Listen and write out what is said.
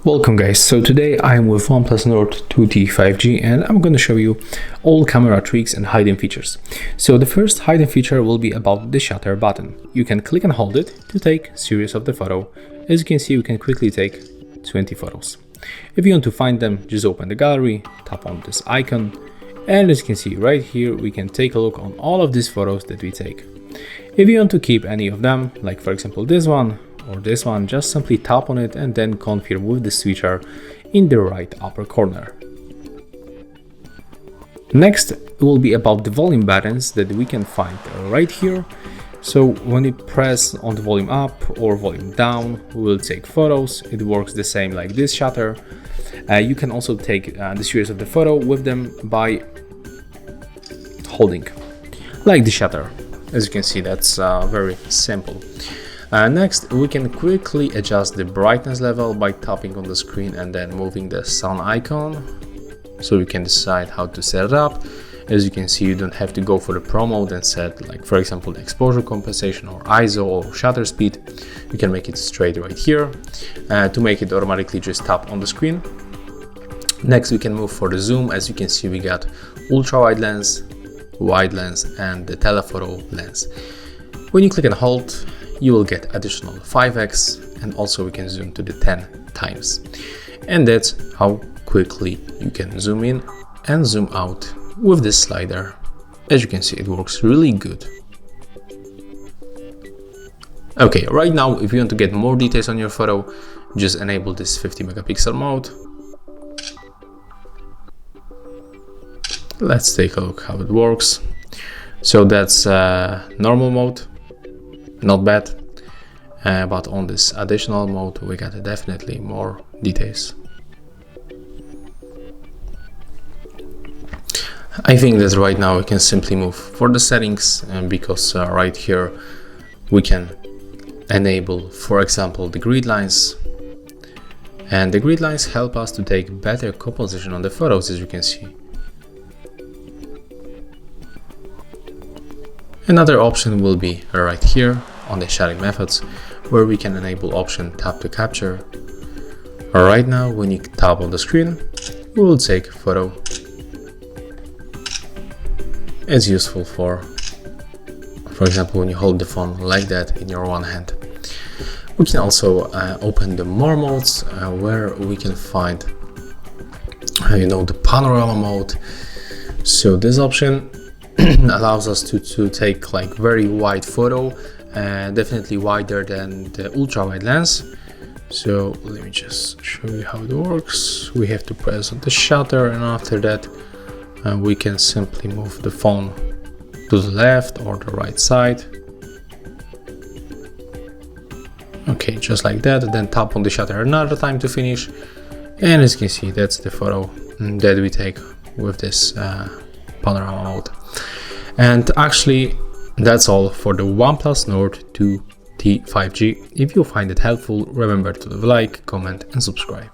Welcome guys, so today I'm with OnePlus Nord 2T 5G and I'm going to show you all camera tricks and hidden features. So the first hidden feature will be about the shutter button. You can click and hold it to take series of the photo. As you can see, we can quickly take 20 photos. If you want to find them, just open the gallery, tap on this icon, and as you can see right here, we can take a look on all of these photos that we take. If you want to keep any of them, like for example this one, or this one, just simply tap on it and then confirm with the switcher in the right upper corner. Next will be about the volume buttons that we can find right here. So when you press on the volume up or volume down, we will take photos. It works the same like this shutter. You can also take the series of the photo with them by holding, like the shutter. As you can see, that's very simple. Next, we can quickly adjust the brightness level by tapping on the screen and then moving the sun icon. So you can decide how to set it up. As you can see, you don't have to go for the Pro mode and set, like for example, the exposure compensation or ISO or shutter speed. You can make it straight right here. To make it automatically, just tap on the screen. Next, we can move for the zoom. As you can see, we got ultra-wide lens, wide lens, and the telephoto lens. When you click and hold, you will get additional 5x, and also we can zoom to the 10 times. And that's how quickly you can zoom in and zoom out with this slider. As you can see, it works really good. Okay, right now, if you want to get more details on your photo, just enable this 50 megapixel mode. Let's take a look how it works. So that's normal mode. Not bad, but on this additional mode we got definitely more details. I think that right now we can simply move for the settings, because right here we can enable, for example, the grid lines, and the grid lines help us to take better composition on the photos, as you can see. Another option will be right here on the sharing methods, where we can enable option tap to capture. Right now, when you tap on the screen, we will take a photo. It's useful for example, when you hold the phone like that in your one hand. We can also open the more modes, where we can find the Panorama Mode. So this option allows us to take like very wide photo, definitely wider than the ultra wide lens. So let me just show you how it works. We have to press on the shutter, and after that we can simply move the phone to the left or the right side. Okay, just like that, and then tap on the shutter another time to finish. And as you can see, that's the photo that we take with this Panorama Mode. And actually, that's all for the OnePlus Nord 2T 5G. If you find it helpful, remember to leave a like, comment and subscribe.